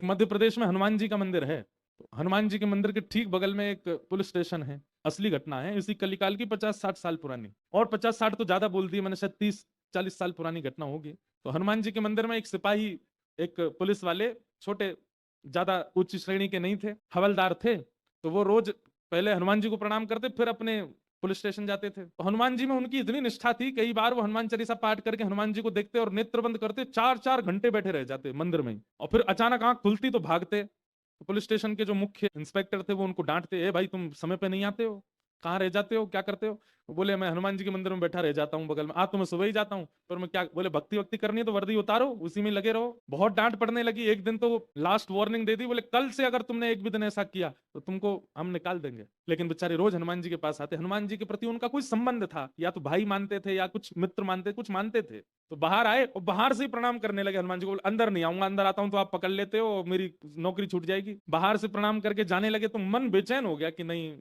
मध्य प्रदेश में हनुमान जी का मंदिर है, तो हनुमान जी के मंदिर के ठीक बगल में एक पुलिस स्टेशन है। असली घटना है, इसी कलिकाल की 50-60 साल पुरानी, और 50-60 तो ज्यादा बोल दी मैंने, शायद 30-40 साल पुरानी घटना होगी। तो हनुमान जी के मंदिर में एक सिपाही, एक पुलिस वाले, छोटे, ज्यादा उच्च श्रेणी के नहीं थे, हवलदार थे। तो वो रोज पहले हनुमान जी को प्रणाम करते, फिर अपने पुलिस स्टेशन जाते थे। तो हनुमान जी में उनकी इतनी निष्ठा थी, कई बार वो हनुमान चालीसा पाठ करके हनुमान जी को देखते और नेत्र बंद करते, 4-4 घंटे बैठे रह जाते मंदिर में ही, और फिर अचानक आंख खुलती तो भागते। तो पुलिस स्टेशन के जो मुख्य इंस्पेक्टर थे वो उनको डांटते, ए भाई तुम समय पे नहीं आते हो, कहाँ रह जाते हो, क्या करते हो? वो बोले मैं हनुमान जी के मंदिर में बैठा रह जाता हूँ बगल में। तो मैं सुबह ही जाता हूँ, पर मैं क्या, बोले भक्ति वक्ति करनी है तो वर्दी उतारो, उसी में लगे रहो। बहुत डांट पड़ने लगी। एक दिन तो लास्ट वार्निंग दे दी, बोले कल से अगर तुमने एक भी दिन ऐसा किया तो तुमको हम निकाल देंगे। लेकिन बेचारे रोज हनुमान जी के पास आते, हनुमान जी के प्रति उनका कोई संबंध था, या तो भाई मानते थे या कुछ मित्र मानते, कुछ मानते थे। तो बाहर आए और बाहर से ही प्रणाम करने लगे हनुमान जी को। बोले अंदर नहीं आऊंगा, अंदर आता हूं तो आप पकड़ लेते हो और मेरी नौकरी छूट जाएगी। बाहर से प्रणाम करके जाने लगे तो मन बेचैन हो गया कि नहीं,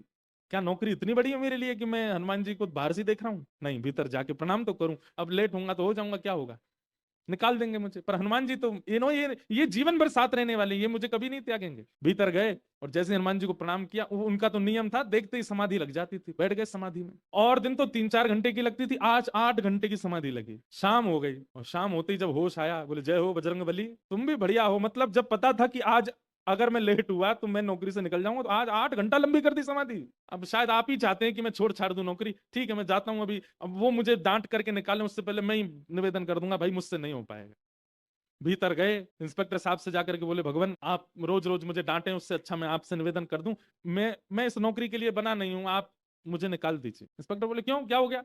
क्या नौकरी इतनी बड़ी है मेरे लिए कि मैं हनुमान जी को बाहर से देख रहा हूँ? नहीं, भीतर जाके प्रणाम तो करूं। अब लेट होऊंगा तो हो जाऊंगा, क्या होगा, निकाल देंगे मुझे। पर हनुमान जी तो ये जीवन भर साथ रहने वाले, ये मुझे कभी नहीं त्यागेंगे। भीतर गए और जैसे हनुमान जी को प्रणाम किया, उनका तो नियम था, देखते ही समाधि लग जाती थी, बैठ गए समाधि में। और दिन तो 3-4 घंटे की लगती थी, आज 8 घंटे की समाधि लगी। शाम हो गई और शाम होते ही जब होश आया, बोले जय हो बजरंगबली, तुम भी बढ़िया हो। मतलब जब पता था कि आज अगर मैं लेट हुआ तो मैं नौकरी से निकल जाऊंगा, तो आज 8 घंटा लंबी कर दी समाधि। अब शायद आप ही चाहते हैं कि मैं छोड़ छाड़ दूं नौकरी, ठीक है मैं जाता हूं अभी। अब वो मुझे डांट करके निकालें उससे पहले मैं ही निवेदन कर दूंगा, भाई मुझसे नहीं हो पाएगा। भीतर गए, इंस्पेक्टर साहब से जाकर के बोले भगवान आप रोज रोज मुझे डांटे, उससे अच्छा मैं आपसे निवेदन कर दूं, मैं इस नौकरी के लिए बना नहीं हूं, आप मुझे निकाल दीजिए। इंस्पेक्टर बोले क्यों, क्या हो गया,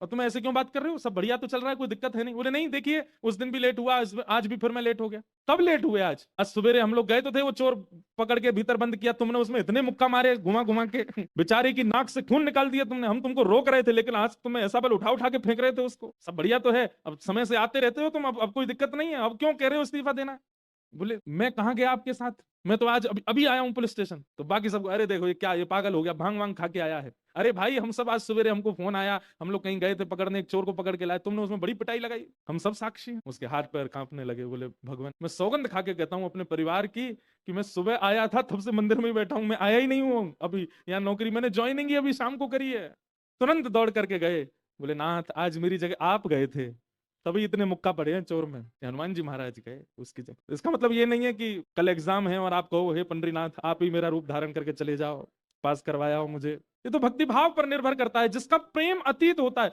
और तुम ऐसे क्यों बात कर रहे हो, सब बढ़िया तो चल रहा है, कोई दिक्कत है नहीं? बोले नहीं देखिए, उस दिन भी लेट हुआ, आज भी फिर मैं लेट हो गया। कब लेट हुए? आज सवेरे हम लोग गए तो थे, वो चोर पकड़ के भीतर बंद किया, तुमने उसमें इतने मुक्का मारे घुमा घुमा के बेचारे की नाक से खून निकाल दिया तुमने। हम तुमको रोक रहे थे, लेकिन आज तुम्हें ऐसा बल उठा उठा के फेंक रहे थे उसको। सब बढ़िया तो है, अब समय से आते रहते हो तुम, अब कोई दिक्कत नहीं है, अब क्यों कह रहे हो इस्तीफा देना? बोले मैं कहाँ गया आपके साथ, मैं तो आज अभी अभी आया हूँ पुलिस स्टेशन। तो बाकी सब अरे देखो ये क्या, ये पागल हो गया, भांग वांग खा के आया है। अरे भाई हम सब आज सवेरे हमको फोन आया, हम लोग कहीं गए थे पकड़ने, एक चोर को पकड़ के लाए, तुमने उसमें बड़ी पिटाई लगाई, हम सब साक्षी हैं। उसके हाथ पैर कांपने लगे। बोले भगवान मैं सौगंध खा के कहता हूँ अपने परिवार की कि मैं सुबह आया था, तब से मंदिर में ही बैठा हूँ, मैं आया ही नहीं हूँ अभी यहाँ नौकरी, मैंने ज्वाइनिंग ही अभी शाम को करी है। तुरंत दौड़ करके गए, बोले नाथ आज मेरी जगह आप गए थे, तभी इतने मुक्का पड़े हैं चोर में। हनुमान जी महाराज गए उसकी जगह। इसका मतलब ये नहीं है कि कल एग्जाम है और आप कहो हे पंडरीनाथ आप ही मेरा रूप धारण करके चले जाओ, पास करवाया हो मुझे। ये तो भक्ति भाव पर निर्भर करता है, जिसका प्रेम अतीत होता है।